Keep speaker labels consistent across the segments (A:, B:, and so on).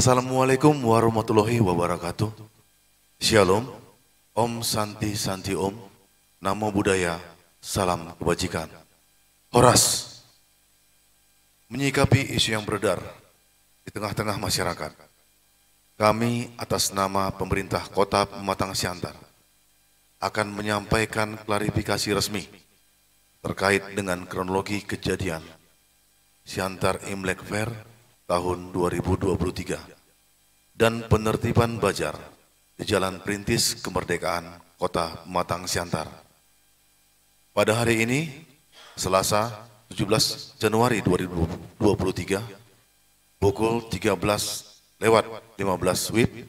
A: Assalamualaikum warahmatullahi wabarakatuh. Shalom, Om Santi Santi Om, Namo Buddhaya, Salam Kebajikan. Horas, menyikapi isu yang beredar di tengah-tengah masyarakat, kami atas nama pemerintah Kota Pematang Siantar akan menyampaikan klarifikasi resmi terkait dengan kronologi kejadian Siantar Imlek Fair tahun 2023 dan penertiban Bajar di Jalan Perintis Kemerdekaan Kota Pematang Siantar. Pada hari ini, Selasa 17 Januari 2023, pukul 13:15 WIB,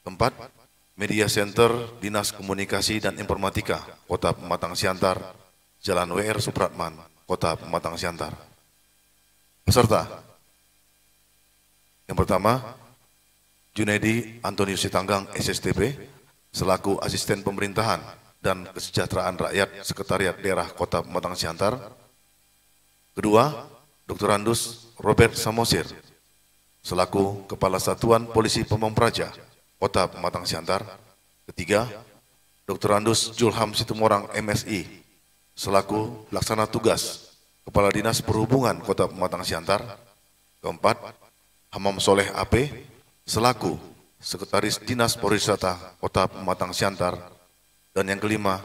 A: tempat Media Center Dinas Komunikasi dan Informatika Kota Pematang Siantar, Jalan WR Supratman, Kota Pematang Siantar. Peserta yang pertama, Junaidi Antonius Sitanggang SSTP, selaku Asisten Pemerintahan dan Kesejahteraan Rakyat Sekretariat Daerah Kota Pematang Siantar. Kedua, Dr. Andus Robert Samosir, selaku Kepala Satuan Polisi Pamong Praja Kota Pematang Siantar. Ketiga, Dr. Andus Julham Situmorang MSI, selaku Pelaksana Tugas Kepala Dinas Perhubungan Kota Pematang Siantar. Keempat, Hamam Soleh AP, selaku Sekretaris Dinas Pariwisata Kota Pematang Siantar. Dan yang kelima,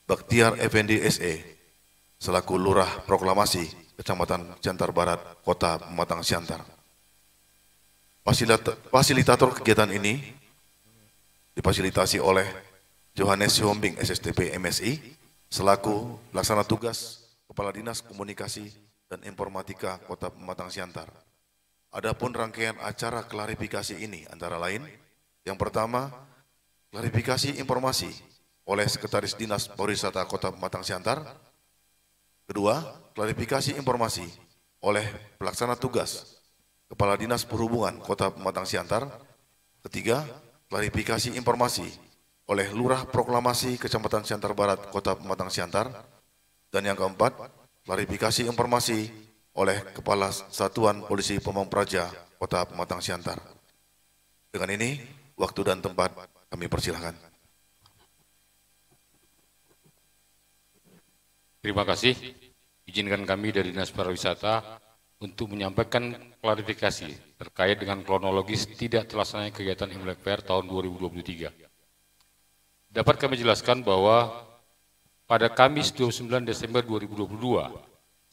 A: Baktiar Effendi SE, selaku Lurah Proklamasi Kecamatan Siantar Barat, Kota Pematang Siantar. Fasilitator kegiatan ini difasilitasi oleh Johannes Sihombing SSTP MSI, selaku Pelaksana Tugas Kepala Dinas Komunikasi dan Informatika Kota Pematang Siantar. Adapun rangkaian acara klarifikasi ini antara lain, yang pertama, klarifikasi informasi oleh Sekretaris Dinas Pariwisata Kota Pematang Siantar. Kedua, klarifikasi informasi oleh Pelaksana Tugas Kepala Dinas Perhubungan Kota Pematang Siantar. Ketiga, klarifikasi informasi oleh Lurah Proklamasi Kecamatan Siantar Barat Kota Pematang Siantar. Dan yang keempat, klarifikasi informasi oleh Kepala Satuan Polisi Pamong Praja Kota Pematang Siantar. Dengan ini, waktu dan tempat kami persilahkan.
B: Terima kasih. Izinkan kami dari Dinas Pariwisata untuk menyampaikan klarifikasi terkait dengan kronologis tidak terlaksananya kegiatan Imlek Fair tahun 2023. Dapat kami jelaskan bahwa pada Kamis 29 Desember 2022,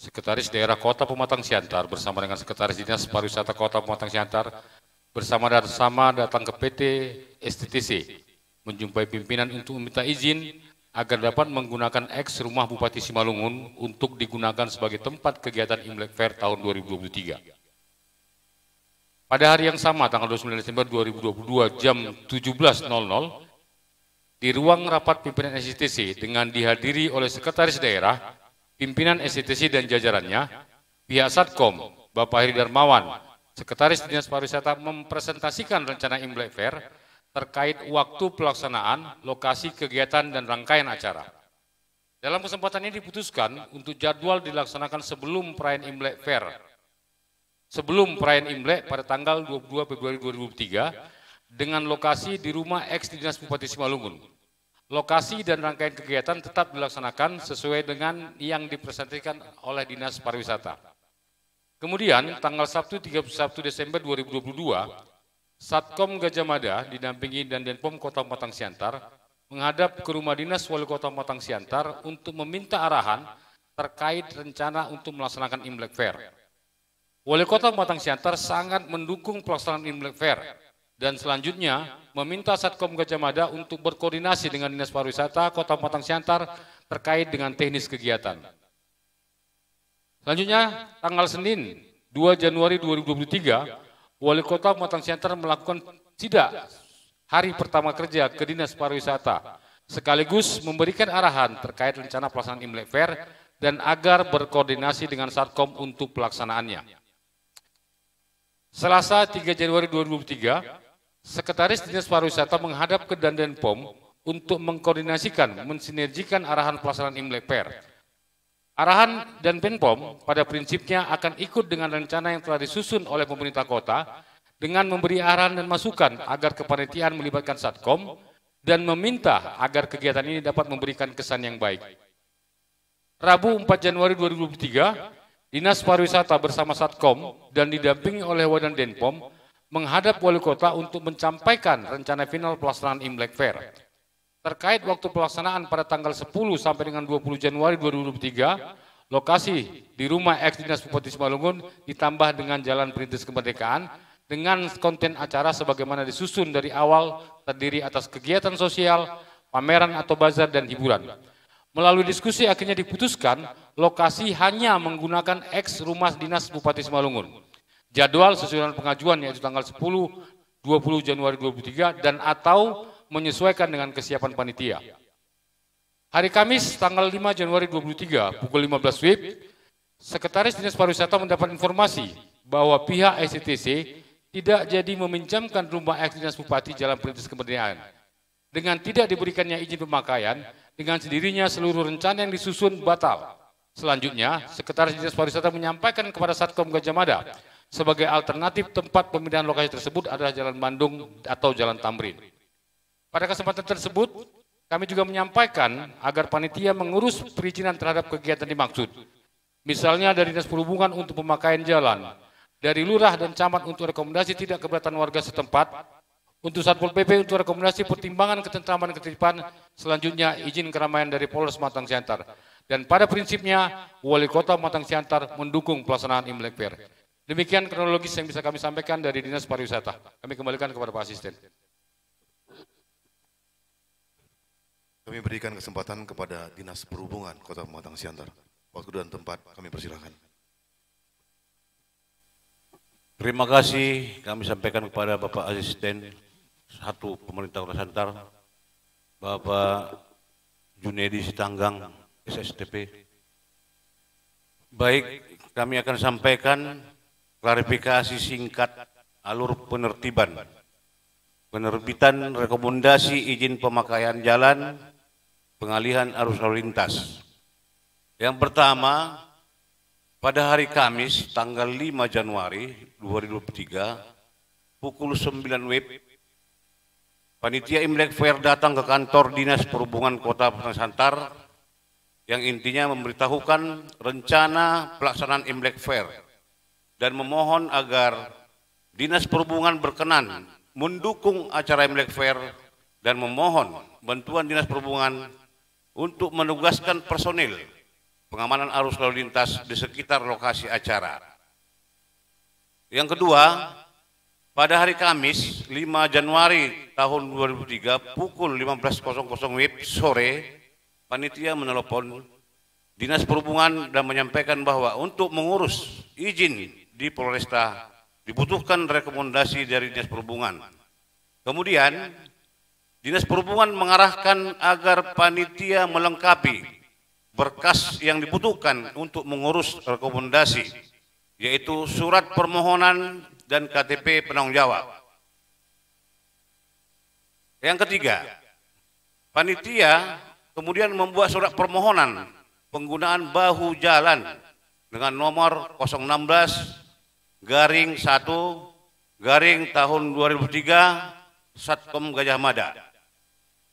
B: Sekretaris Daerah Kota Pematang Siantar bersama dengan Sekretaris Dinas Pariwisata Kota Pematang Siantar bersama-sama datang ke PT STTC menjumpai pimpinan untuk meminta izin agar dapat menggunakan eks rumah Bupati Simalungun untuk digunakan sebagai tempat kegiatan Imlek Fair tahun 2023. Pada hari yang sama, tanggal 29 Desember 2022 jam 17.00, di ruang rapat pimpinan STTC dengan dihadiri oleh Sekretaris Daerah, pimpinan STTC dan jajarannya, pihak Satkom, Bapak Heri Darmawan, Sekretaris Dinas Pariwisata mempresentasikan rencana Imlek Fair terkait waktu pelaksanaan, lokasi kegiatan, dan rangkaian acara. Dalam kesempatan ini diputuskan untuk jadwal dilaksanakan sebelum perayaan Imlek Fair. Sebelum perayaan Imlek pada tanggal 22 Februari 2003 dengan lokasi di rumah eks Dinas Bupati Simalungun. Lokasi dan rangkaian kegiatan tetap dilaksanakan sesuai dengan yang dipresentasikan oleh Dinas Pariwisata. Kemudian tanggal Sabtu 31 Desember 2022, Satkom Gajah Mada didampingi dan Denpom Kota Pematang Siantar menghadap ke rumah dinas Wali Kota Pematang Siantar untuk meminta arahan terkait rencana untuk melaksanakan Imlek Fair. Wali Kota Pematang Siantar sangat mendukung pelaksanaan Imlek Fair dan selanjutnya meminta Satkom Gajah Mada untuk berkoordinasi dengan Dinas Pariwisata Kota Pematang Siantar terkait dengan teknis kegiatan. Selanjutnya, tanggal Senin 2 Januari 2023, Wali Kota Pematang Siantar melakukan sidak hari pertama kerja ke Dinas Pariwisata, sekaligus memberikan arahan terkait rencana pelaksanaan Imlek Fair dan agar berkoordinasi dengan Satkom untuk pelaksanaannya. Selasa 3 Januari 2023, Sekretaris Dinas Pariwisata menghadap ke Dandenpom untuk mengkoordinasikan, mensinergikan arahan pelaksanaan Imlek Fair. Arahan dan Penpom pada prinsipnya akan ikut dengan rencana yang telah disusun oleh pemerintah kota dengan memberi arahan dan masukan agar kepanitiaan melibatkan Satkom dan meminta agar kegiatan ini dapat memberikan kesan yang baik. Rabu 4 Januari 2023, Dinas Pariwisata bersama Satkom dan didampingi oleh Wadan Denpom menghadap Wali Kota untuk mencapaikan rencana final pelaksanaan Imlek Fair. Terkait waktu pelaksanaan pada tanggal 10 sampai dengan 20 Januari 2023, lokasi di rumah ex Dinas Bupati Simalungun ditambah dengan Jalan Perintis Kemerdekaan dengan konten acara sebagaimana disusun dari awal terdiri atas kegiatan sosial, pameran atau bazar dan hiburan. Melalui diskusi akhirnya diputuskan lokasi hanya menggunakan ex rumah Dinas Bupati Simalungun. Jadwal sesuai dengan pengajuan yaitu tanggal 10, 20 Januari 2023 dan atau menyesuaikan dengan kesiapan panitia. Hari Kamis tanggal 5 Januari 2023 pukul 15 WIB, Sekretaris Dinas Pariwisata mendapat informasi bahwa pihak SCTC tidak jadi meminjamkan rumah ex Dinas Bupati Jalan Perintis Kemerdekaan. Dengan tidak diberikannya izin pemakaian, dengan sendirinya seluruh rencana yang disusun batal. Selanjutnya, Sekretaris Dinas Pariwisata menyampaikan kepada Satkom Gajah Mada sebagai alternatif tempat pemindahan lokasi tersebut adalah Jalan Bandung atau Jalan Tamrin. Pada kesempatan tersebut, kami juga menyampaikan agar panitia mengurus perizinan terhadap kegiatan dimaksud. Misalnya dari Dinas Perhubungan untuk pemakaian jalan, dari Lurah dan Camat untuk rekomendasi tidak keberatan warga setempat, untuk Satpol PP untuk rekomendasi pertimbangan ketentraman dan ketertiban, selanjutnya izin keramaian dari Polres Matang Siantar. Dan pada prinsipnya, Wali Kota Matang Siantar mendukung pelaksanaan Imlek Fair. Demikian kronologis yang bisa kami sampaikan dari Dinas Pariwisata. Kami kembalikan kepada Pak Asisten.
A: Kami berikan kesempatan kepada Dinas Perhubungan Kota Matang Siantar. Waktu dan tempat kami persilakan.
C: Terima kasih kami sampaikan kepada Bapak Asisten 1 Pemerintah Kota Siantar, Bapak Junedi Sitanggang, SSTP. Baik, kami akan sampaikan klarifikasi singkat alur penertiban, penerbitan rekomendasi izin pemakaian jalan, pengalihan arus lalu lintas. Yang pertama, pada hari Kamis tanggal 5 Januari 2023 pukul 9 WIB, panitia Imlek Fair datang ke kantor Dinas Perhubungan Kota Matang Siantar yang intinya memberitahukan rencana pelaksanaan Imlek Fair dan memohon agar Dinas Perhubungan berkenan mendukung acara Imlek Fair dan memohon bantuan Dinas Perhubungan untuk menugaskan personil pengamanan arus lalu lintas di sekitar lokasi acara. Yang kedua, pada hari Kamis 5 Januari tahun 2003 pukul 15.00 WIB sore, panitia menelepon Dinas Perhubungan dan menyampaikan bahwa untuk mengurus izin di Polresta dibutuhkan rekomendasi dari Dinas Perhubungan. Kemudian Dinas Perhubungan mengarahkan agar panitia melengkapi berkas yang dibutuhkan untuk mengurus rekomendasi, yaitu surat permohonan dan KTP penanggung jawab. Yang ketiga, panitia kemudian membuat surat permohonan penggunaan bahu jalan dengan nomor 016/1/tahun 2003 Satkom Gajah Mada.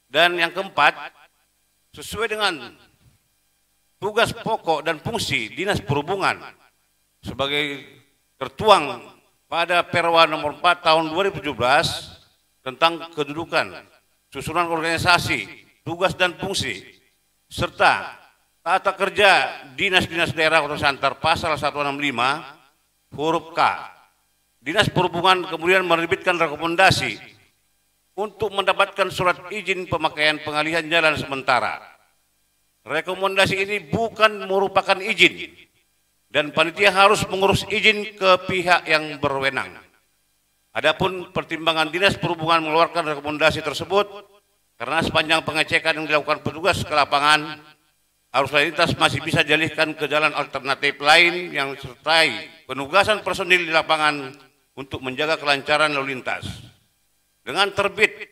C: Dan yang keempat, sesuai dengan tugas pokok dan fungsi Dinas Perhubungan sebagai tertuang pada Perwa nomor 4 tahun 2017 tentang kedudukan, susunan organisasi, tugas dan fungsi, serta tata kerja Dinas-Dinas Daerah Kota Siantar pasal 165 huruf K. Dinas Perhubungan kemudian menerbitkan rekomendasi untuk mendapatkan surat izin pemakaian pengalihan jalan sementara. Rekomendasi ini bukan merupakan izin dan panitia harus mengurus izin ke pihak yang berwenang. Adapun pertimbangan Dinas Perhubungan mengeluarkan rekomendasi tersebut karena sepanjang pengecekan yang dilakukan petugas ke lapangan, arus lalu lintas masih bisa dialihkan ke jalan alternatif lain yang disertai penugasan personil di lapangan untuk menjaga kelancaran lalu lintas. Dengan terbit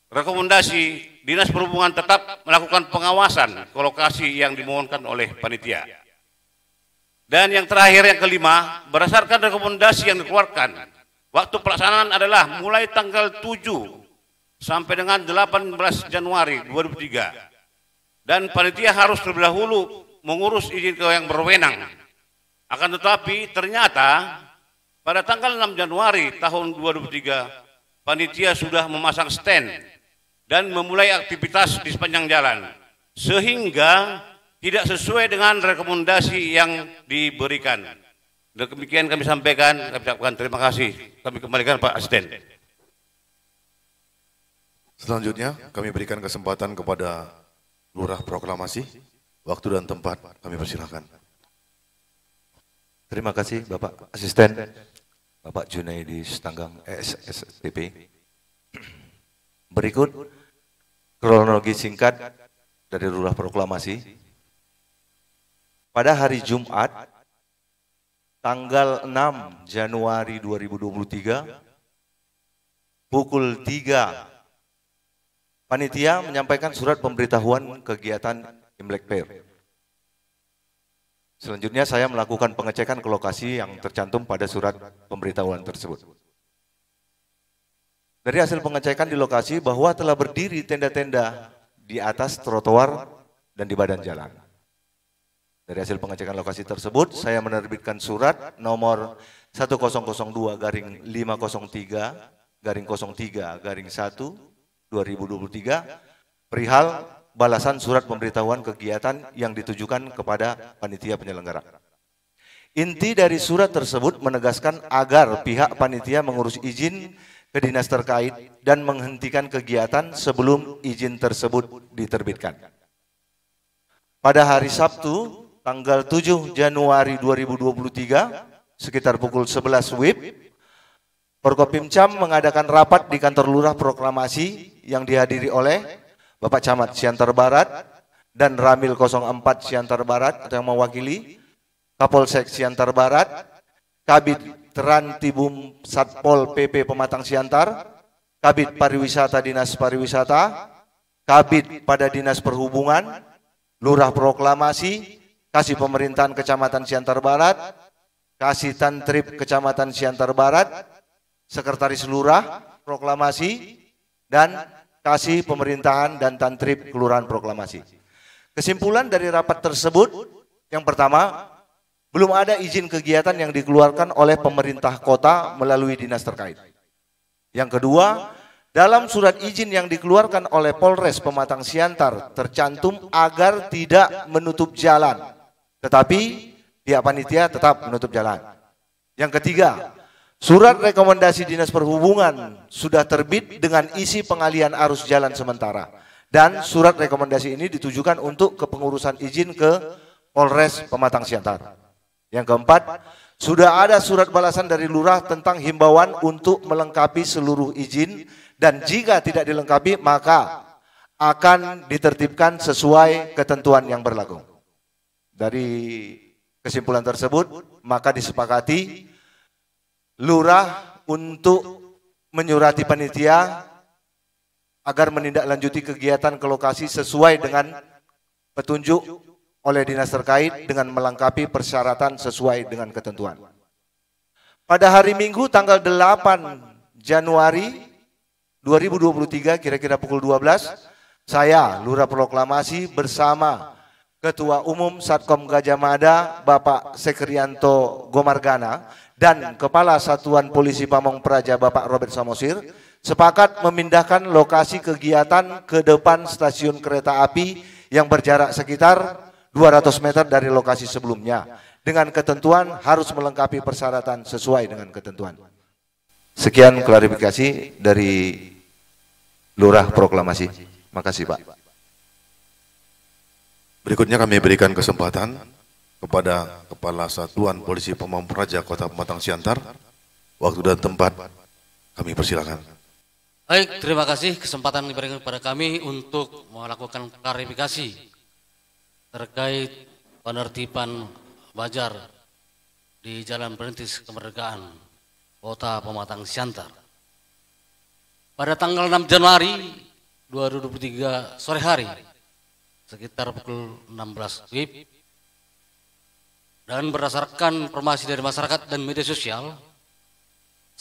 C: rekomendasi, Dinas Perhubungan tetap melakukan pengawasan ke lokasi yang dimohonkan oleh panitia. Dan yang terakhir, yang kelima, berdasarkan rekomendasi yang dikeluarkan, Waktu pelaksanaan adalah mulai tanggal 7 sampai dengan 18 Januari 2003. Dan panitia harus terlebih dahulu mengurus izin ke yang berwenang. Akan tetapi ternyata pada tanggal 6 Januari tahun 2003, panitia sudah memasang stand dan memulai aktivitas di sepanjang jalan. Sehingga tidak sesuai dengan rekomendasi yang diberikan. Demikian kami sampaikan, kami ucapkan terima kasih. Kami kembalikan Pak Asisten.
A: Selanjutnya kami berikan kesempatan kepada Lurah Proklamasi. Waktu dan tempat kami persilahkan.
D: Terima kasih Bapak Asisten, Bapak Junaidi Stanggang SSTP. Berikut kronologi singkat dari Lurah Proklamasi. Pada hari Jumat, tanggal 6 Januari 2023, pukul 3, panitia menyampaikan surat pemberitahuan kegiatan Imlek Fair. Selanjutnya saya melakukan pengecekan ke lokasi yang tercantum pada surat pemberitahuan tersebut. Dari hasil pengecekan di lokasi bahwa telah berdiri tenda-tenda di atas trotoar dan di badan jalan. Dari hasil pengecekan lokasi tersebut, saya menerbitkan surat nomor 1002-503-03-1-2023 perihal balasan surat pemberitahuan kegiatan yang ditujukan kepada panitia penyelenggara. Inti dari surat tersebut menegaskan agar pihak panitia mengurus izin ke dinas terkait dan menghentikan kegiatan sebelum izin tersebut diterbitkan. Pada hari Sabtu, tanggal 7 Januari 2023, sekitar pukul 11 WIB, Forkopimcam mengadakan rapat di kantor Lurah Proklamasi yang dihadiri oleh Bapak Camat Siantar Barat dan Ramil 04 Siantar Barat atau yang mewakili, Kapolsek Siantar Barat, Kabid Trantibum Satpol PP Pematang Siantar, Kabid Pariwisata Dinas Pariwisata, Kabid pada Dinas Perhubungan, Lurah Proklamasi, Kasih Pemerintahan Kecamatan Siantar Barat, Kasih Tantrip Kecamatan Siantar Barat, Sekretaris Lurah Proklamasi, dan Kasih Pemerintahan dan Tantrip Kelurahan Proklamasi. Kesimpulan dari rapat tersebut, yang pertama, belum ada izin kegiatan yang dikeluarkan oleh pemerintah kota melalui dinas terkait. Yang kedua, dalam surat izin yang dikeluarkan oleh Polres Pematang Siantar tercantum agar tidak menutup jalan, tetapi pihak panitia tetap menutup jalan. Yang ketiga, surat rekomendasi Dinas Perhubungan sudah terbit dengan isi pengalihan arus jalan sementara. Dan surat rekomendasi ini ditujukan untuk kepengurusan izin ke Polres Pematang Siantar. Yang keempat, sudah ada surat balasan dari Lurah tentang himbauan untuk melengkapi seluruh izin dan jika tidak dilengkapi maka akan ditertibkan sesuai ketentuan yang berlaku. Dari kesimpulan tersebut, maka disepakati Lurah untuk menyurati panitia agar menindaklanjuti kegiatan ke lokasi sesuai dengan petunjuk oleh dinas terkait dengan melengkapi persyaratan sesuai dengan ketentuan. Pada hari Minggu tanggal 8 Januari 2023 kira-kira pukul 12, saya Lurah Proklamasi bersama Ketua Umum Satkom Gajah Mada Bapak Sekrianto Gomargana dan Kepala Satuan Polisi Pamong Praja Bapak Robert Samosir sepakat memindahkan lokasi kegiatan ke depan stasiun kereta api yang berjarak sekitar 200 meter dari lokasi sebelumnya dengan ketentuan harus melengkapi persyaratan sesuai dengan ketentuan. Sekian klarifikasi dari Lurah Proklamasi. Makasih Pak.
A: Berikutnya kami berikan kesempatan kepada Kepala Satuan Polisi Pamong Praja Kota Pematang Siantar. Waktu dan tempat kami persilakan.
E: Baik, terima kasih kesempatan diberikan kepada kami untuk melakukan klarifikasi terkait penertiban wajar di Jalan Perintis Kemerdekaan Kota Pematang Siantar. Pada tanggal 6 Januari 2023 sore hari, sekitar pukul 16 WIB, dan berdasarkan informasi dari masyarakat dan media sosial,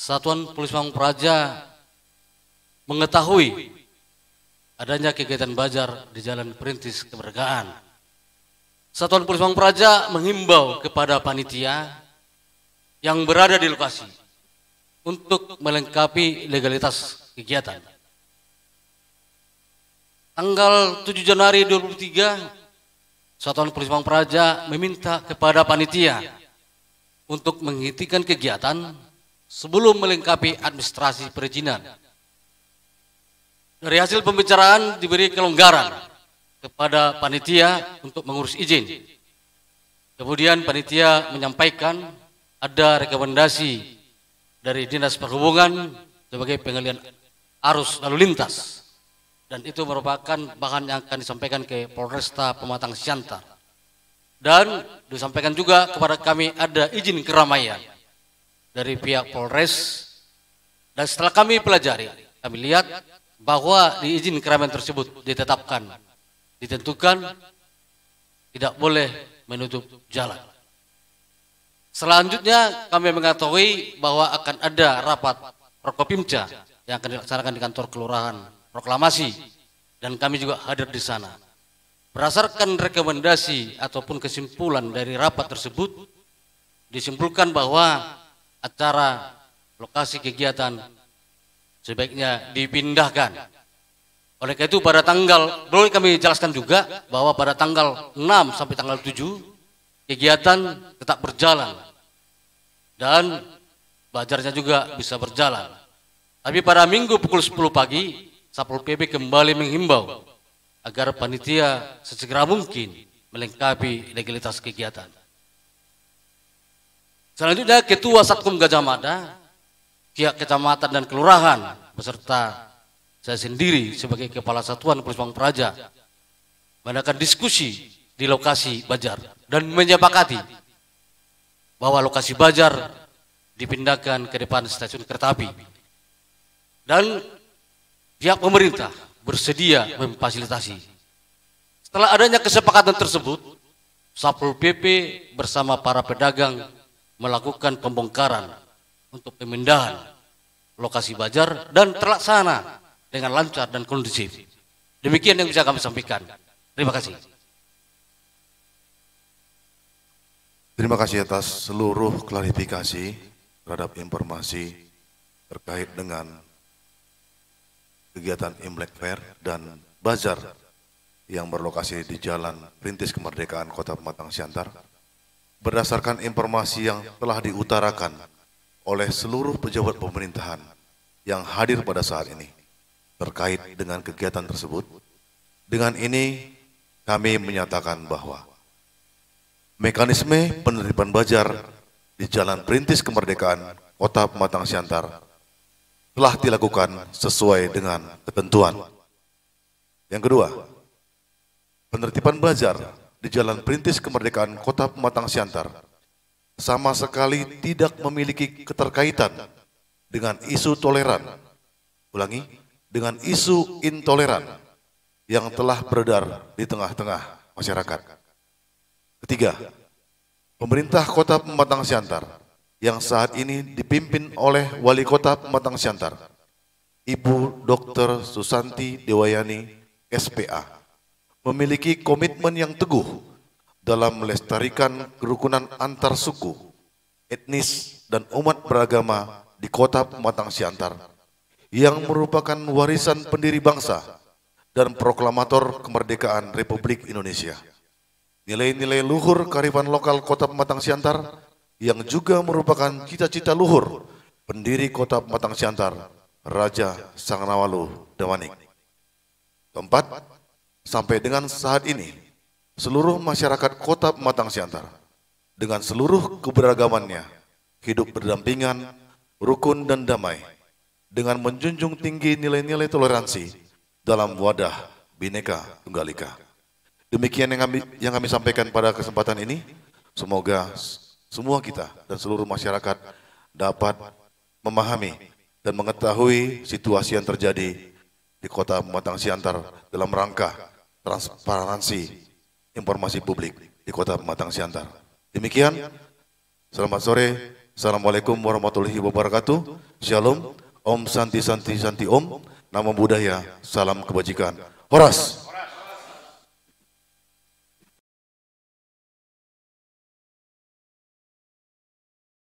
E: Satuan Polisi Pamong Praja mengetahui adanya kegiatan bazar di Jalan Perintis Kemerdekaan. Satuan Polisi Pamong Praja menghimbau kepada panitia yang berada di lokasi untuk melengkapi legalitas kegiatan. Tanggal 7 Januari 2023, Satuan Polisi Pamong Praja meminta kepada panitia untuk menghentikan kegiatan sebelum melengkapi administrasi perizinan. Dari hasil pembicaraan diberi kelonggaran kepada panitia untuk mengurus izin. Kemudian panitia menyampaikan ada rekomendasi dari Dinas Perhubungan sebagai pengalian arus lalu lintas. Dan itu merupakan bahan yang akan disampaikan ke Polresta Pematang Siantar. Dan disampaikan juga kepada kami ada izin keramaian dari pihak Polres. Dan setelah kami pelajari, kami lihat bahwa di izin keramaian tersebut ditentukan tidak boleh menutup jalan. Selanjutnya kami mengetahui bahwa akan ada rapat Prokopimda yang akan dilaksanakan di kantor kelurahan Proklamasi, dan kami juga hadir di sana. Berdasarkan rekomendasi ataupun kesimpulan dari rapat tersebut, disimpulkan bahwa acara lokasi kegiatan sebaiknya dipindahkan. Oleh karena itu pada tanggal, boleh kami jelaskan juga bahwa pada tanggal 6 sampai tanggal 7 kegiatan tetap berjalan dan bazarnya juga bisa berjalan. Tapi pada Minggu pukul 10 pagi, Satpol PP kembali menghimbau agar panitia sesegera mungkin melengkapi legalitas kegiatan. Selanjutnya Ketua Satkom Gajah Mada, pihak kecamatan dan kelurahan beserta saya sendiri sebagai Kepala Satuan Polisi Pamong Praja mengadakan diskusi di lokasi bazar dan menyepakati bahwa lokasi bazar dipindahkan ke depan stasiun kereta api. Dan pihak pemerintah bersedia memfasilitasi. Setelah adanya kesepakatan tersebut, Satpol PP bersama para pedagang melakukan pembongkaran untuk pemindahan lokasi bazar dan terlaksana dengan lancar dan kondusif. Demikian yang bisa kami sampaikan. Terima kasih.
A: Terima kasih atas seluruh klarifikasi terhadap informasi terkait dengan kegiatan Imlek Fair dan bazar yang berlokasi di Jalan Perintis Kemerdekaan Kota Pematang Siantar. Berdasarkan informasi yang telah diutarakan oleh seluruh pejabat pemerintahan yang hadir pada saat ini terkait dengan kegiatan tersebut, dengan ini kami menyatakan bahwa mekanisme penerimaan bazar di Jalan Perintis Kemerdekaan Kota Pematang Siantar telah dilakukan sesuai dengan ketentuan. Yang kedua, penertiban bazar di Jalan Perintis Kemerdekaan Kota Pematang Siantar sama sekali tidak memiliki keterkaitan dengan isu toleran. Ulangi, dengan isu intoleran yang telah beredar di tengah-tengah masyarakat. Ketiga, pemerintah Kota Pematang Siantar yang saat ini dipimpin oleh Wali Kota Pematang Siantar, Ibu Dr. Susanti Dewayani, SPA, memiliki komitmen yang teguh dalam melestarikan kerukunan antar suku, etnis, dan umat beragama di Kota Pematang Siantar yang merupakan warisan pendiri bangsa dan proklamator kemerdekaan Republik Indonesia. Nilai-nilai luhur kearifan lokal Kota Pematang Siantar yang juga merupakan cita-cita luhur pendiri Kota Pematang Siantar, Raja Sanganawalu Dawanik. Keempat, sampai dengan saat ini, seluruh masyarakat Kota Pematang Siantar dengan seluruh keberagamannya hidup berdampingan, rukun dan damai dengan menjunjung tinggi nilai-nilai toleransi dalam wadah Bhinneka Tunggal Ika. Demikian yang kami sampaikan pada kesempatan ini. Semoga semua kita dan seluruh masyarakat dapat memahami dan mengetahui situasi yang terjadi di Kota Pematang Siantar dalam rangka transparansi informasi publik di Kota Pematang Siantar. Demikian, selamat sore, Assalamualaikum warahmatullahi wabarakatuh. Shalom. Om Santi Santi Santi Om. Namo Buddhaya. Salam kebajikan. Horas.